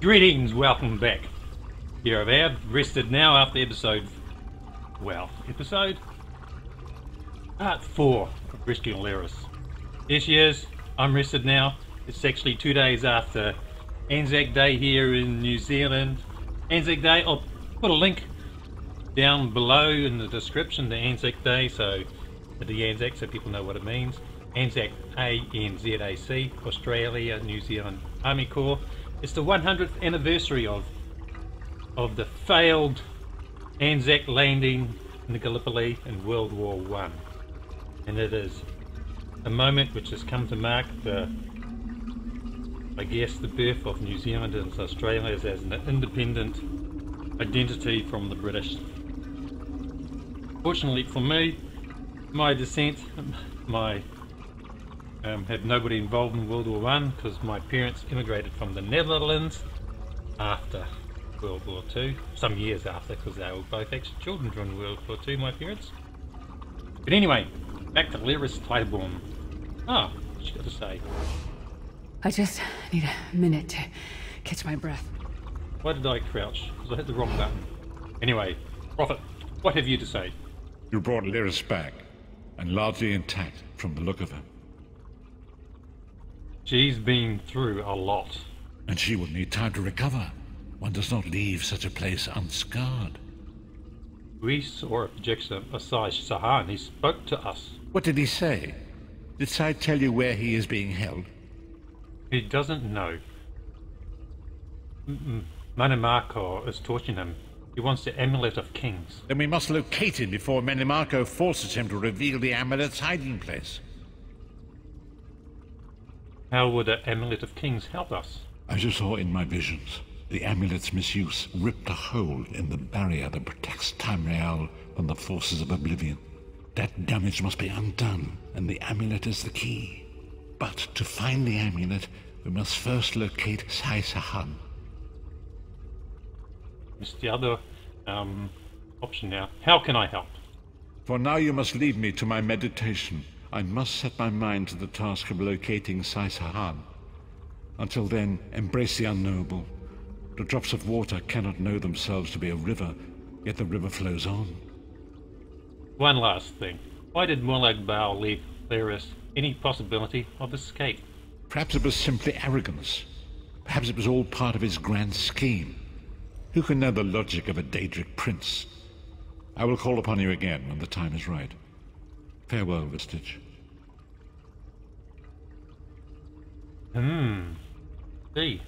Greetings, welcome back. Here I have rested now after part 4 of rescuing Lyris. There she is, I'm rested now. It's actually 2 days after ANZAC Day here in New Zealand. ANZAC Day, I'll put a link down below in the description to ANZAC Day, so the ANZAC, so people know what it means. ANZAC, ANZAC, Australia, New Zealand Army Corps. It's the 100th anniversary of the failed ANZAC landing in the Gallipoli in World War I. And it is a moment which has come to mark the birth of New Zealand and Australia as an independent identity from the British. Fortunately for me, my descent, had nobody involved in World War I because my parents immigrated from the Netherlands after World War II, some years after, because they were both actually children during World War II, my parents. But anyway, back to Lyris Titanborn. Ah, what's she got to say? I just need a minute to catch my breath. Why did I crouch? Because I hit the wrong button. Anyway, Prophet, what have you to say? You brought Lyris back, and largely intact from the look of her. She's been through a lot. And she will need time to recover. One does not leave such a place unscarred. We saw a projection of Sahan. He spoke to us. What did he say? Did Sai tell you where he is being held? He doesn't know. Manimarco is torturing him. He wants the Amulet of Kings. Then we must locate him before Manimarco forces him to reveal the amulet's hiding place. How would the Amulet of Kings help us? As you saw in my visions, the amulet's misuse ripped a hole in the barrier that protects Tamriel from the forces of oblivion. That damage must be undone, and the amulet is the key. But to find the amulet, we must first locate Sai Sahan. It's the other option now. How can I help? For now you must leave me to my meditation. I must set my mind to the task of locating Sai Sahan. Until then, embrace the unknowable. The drops of water cannot know themselves to be a river, yet the river flows on. One last thing. Why did Molag Bal leave Lyris any possibility of escape? Perhaps it was simply arrogance. Perhaps it was all part of his grand scheme. Who can know the logic of a Daedric prince? I will call upon you again when the time is right. Farewell, Vestige. See.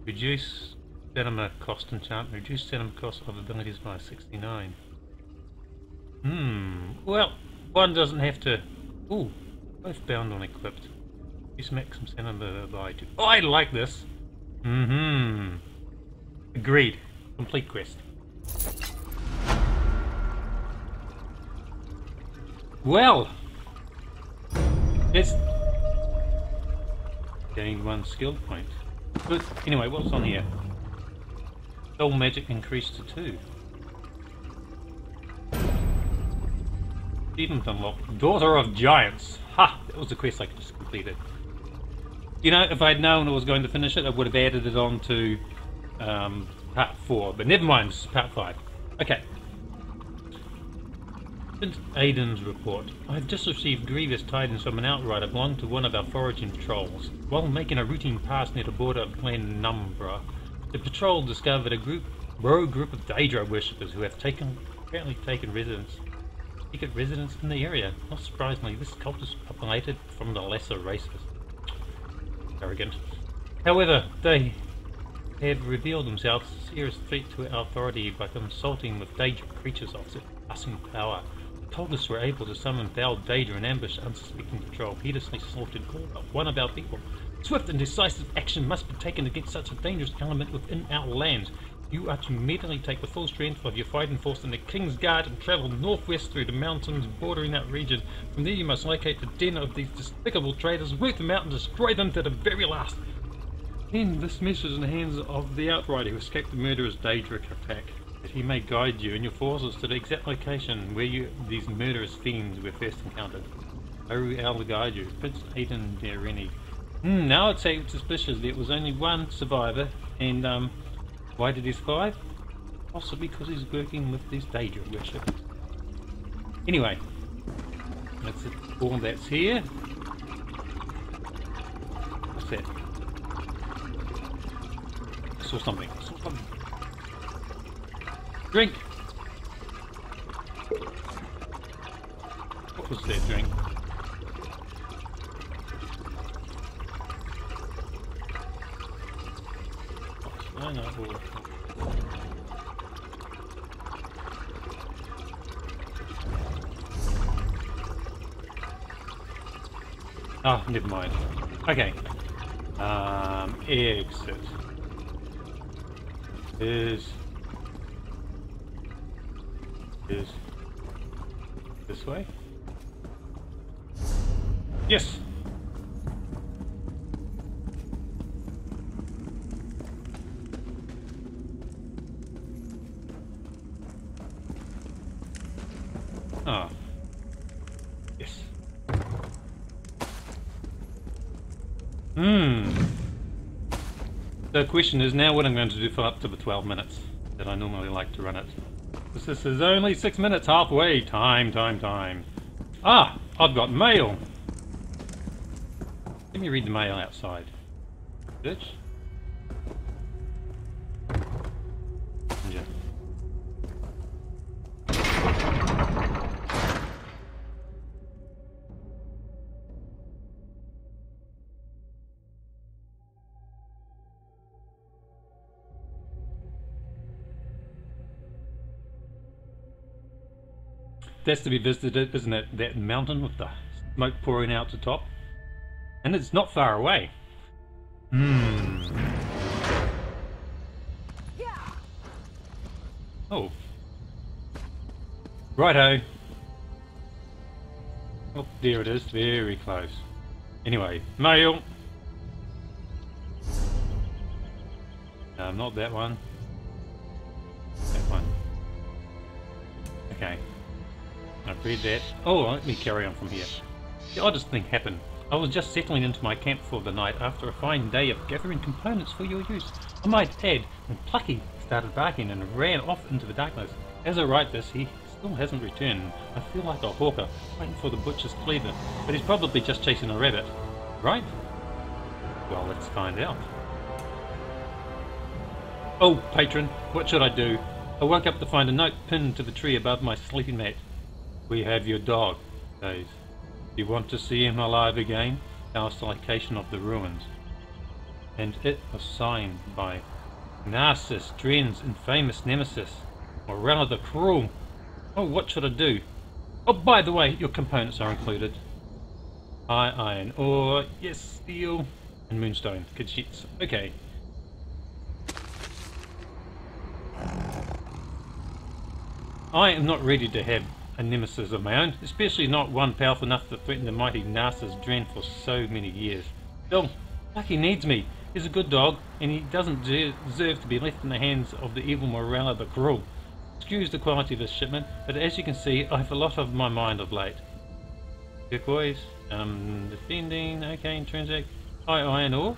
Reduce stamina cost enchantment. Reduce stamina cost of abilities by 69. Well, one doesn't have to... Ooh, both bound on equipped. Reduce maximum stamina by 2. Oh, I like this! Agreed. Complete quest. Well, it's gained 1 skill point. But anyway, what's on here? Soul magic increased to 2. Achievement unlocked. Daughter of Giants. Ha! That was the quest I just completed. You know, if I'd known I was going to finish it, I would have added it on to part 4. But never mind, this is part 5. Okay. Since Aiden's report, I've just received grievous tidings from an outrider belonging to one of our foraging patrols. While making a routine pass near the border of Clan Numbra, the patrol discovered a rogue group of Daedra worshippers who have apparently taken residence in the area. Not surprisingly, this cult is populated from the lesser races. Arrogant. However, they have revealed themselves a serious threat to our authority by consulting with Daedra creatures of surpassing power. Told us we're able to summon foul Daedra and ambush unsuspecting patrol, heedlessly slaughtered all but one of our people. Swift and decisive action must be taken against such a dangerous element within our lands. You are to immediately take the full strength of your fighting force in the King's Guard and travel northwest through the mountains bordering that region. From there you must locate the den of these despicable traitors, work them out and destroy them to the very last. Then this message in the hands of the outrider who escaped the murderous Daedric attack, that he may guide you and your forces to the exact location where these murderous fiends were first encountered. I will guide you. Prince Aiden Derini Now it's suspicious. There was only one survivor, and why did he survive? Possibly because he's working with these Daedra worshippers. Anyway, that's it. All that's here. What's that? I saw something. Drink! What was that drink? Oh, no. Oh, never mind. Okay. Exit. Is this way? Yes! Ah. Yes. The question is now what I'm going to do for up to the 12 minutes that I normally like to run it. This is only 6 minutes halfway. Time. Ah! I've got mail! Let me read the mail outside. Bitch. Yeah. That's to be visited, isn't it? That mountain with the smoke pouring out the top. And it's not far away. Oh. Righto. Oh, there it is. Very close. Anyway, mail. Not that one. That one. Okay. I've read that. Oh, let me carry on from here. The oddest thing happened. I was just settling into my camp for the night after a fine day of gathering components for your use. I might add, when Plucky started barking and ran off into the darkness. As I write this, he still hasn't returned. I feel like a hawker waiting for the butcher's cleaver, but he's probably just chasing a rabbit. Right? Well, let's find out. Oh, patron, what should I do? I woke up to find a note pinned to the tree above my sleeping mat. We have your dog, says. You want to see him alive again? Our location of the ruins. And it was signed by Narcissus, Dren's infamous nemesis, Morella the Cruel. Oh, what should I do? Oh, by the way, your components are included. Iron ore, yes, steel, and moonstone, Kajits. Okay. I am not ready to have a nemesis of my own, especially not one powerful enough to threaten the mighty Narcissus Dren for so many years. Still, Lucky needs me. He's a good dog, and he doesn't deserve to be left in the hands of the evil Morella the Cruel. Excuse the quality of this shipment, but as you can see, I have a lot of my mind of late. Turquoise, defending, okay, transact, high iron ore,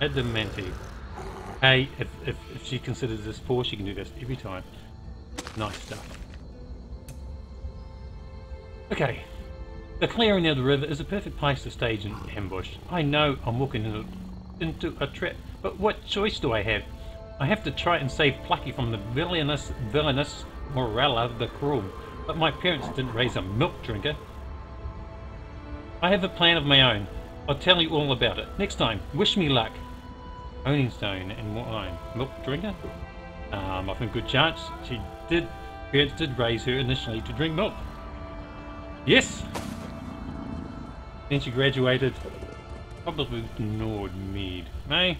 adamantine. Hey, if she considers this poor, she can do this every time. Nice stuff. Okay, the clearing of the river is a perfect place to stage an ambush. I know I'm walking into a trap, but what choice do I have? I have to try and save Plucky from the villainous Morella the Cruel, but my parents didn't raise a milk drinker. I have a plan of my own. I'll tell you all about it next time. Wish me luck. Honing stone and wine. Milk drinker? I think good chance. Parents did raise her initially to drink milk. Yes! Then she graduated. Probably ignored mead. Eh?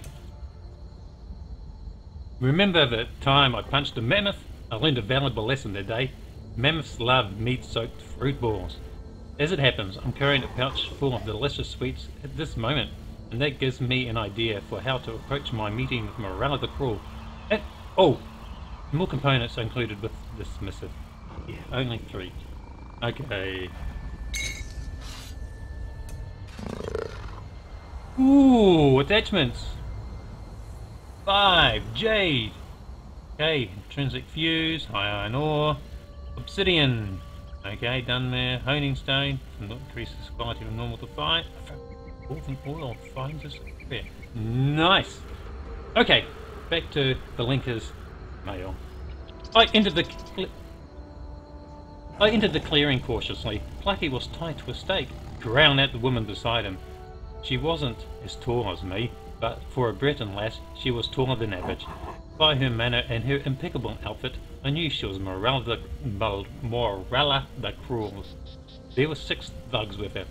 Remember the time I punched a mammoth? I learned a valuable lesson that day. Mammoths love meat-soaked fruit balls. As it happens, I'm carrying a pouch full of delicious sweets at this moment, and that gives me an idea for how to approach my meeting with Morella the Cruel. And, oh! More components are included with this missive. Yeah, only 3. Okay. Ooh, attachments. 5 jade. Okay, intrinsic fuse, high iron ore, obsidian. Okay, done there. Honing stone, increases quality from normal to 5. Dwarven oil finds us there. Nice. Okay, back to the Linker's mail. I entered the clearing cautiously. Plucky was tied to a stake, growling at the woman beside him. She wasn't as tall as me, but for a Breton lass, she was taller than average. By her manner and her impeccable outfit, I knew she was Morella the Cruel. There were 6 thugs with her.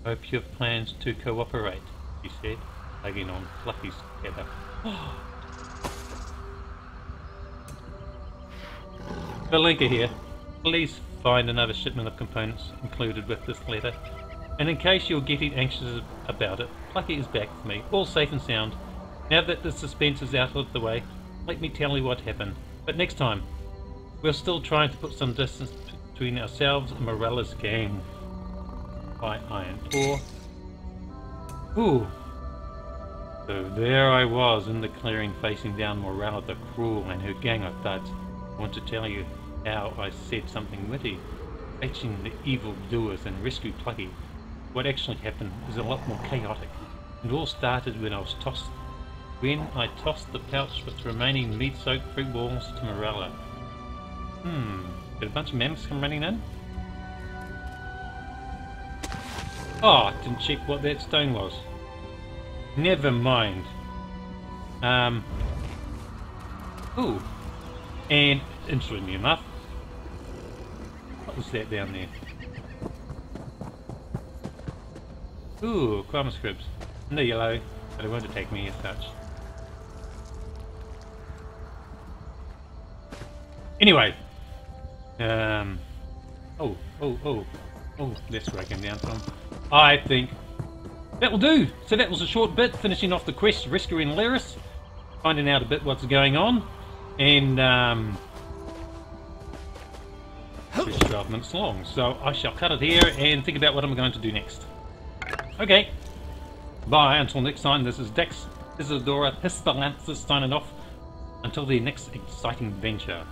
Hope you have plans to cooperate, she said, tugging on Plucky's tether. Valenka here. Please find another shipment of components included with this letter. And in case you're getting anxious about it, Plucky is back with me, all safe and sound. Now that the suspense is out of the way, let me tell you what happened. But next time, we're still trying to put some distance between ourselves and Morella's gang. By Iron Ore. Ooh. So there I was in the clearing facing down Morella the Cruel and her gang of thugs. I want to tell you how I said something witty, catching the evil doers and rescue Plucky. What actually happened is a lot more chaotic. It all started when I tossed the pouch with the remaining meat-soaked fruit balls to Morella. Did a bunch of mammoths come running in? Oh, I didn't check what that stone was. Never mind. Ooh. And, interestingly enough, what was that down there? Ooh, crumb scripts. No yellow, but it won't attack me as such. Anyway. Oh, that's where I came down from. I think that will do. So that was a short bit, finishing off the quest, rescuing Lyris, finding out a bit what's going on, and 12 minutes long. So I shall cut it here and think about what I'm going to do next. Okay, bye. Until next time, this is Dax Isidoreth Hispalensis signing off. Until the next exciting venture.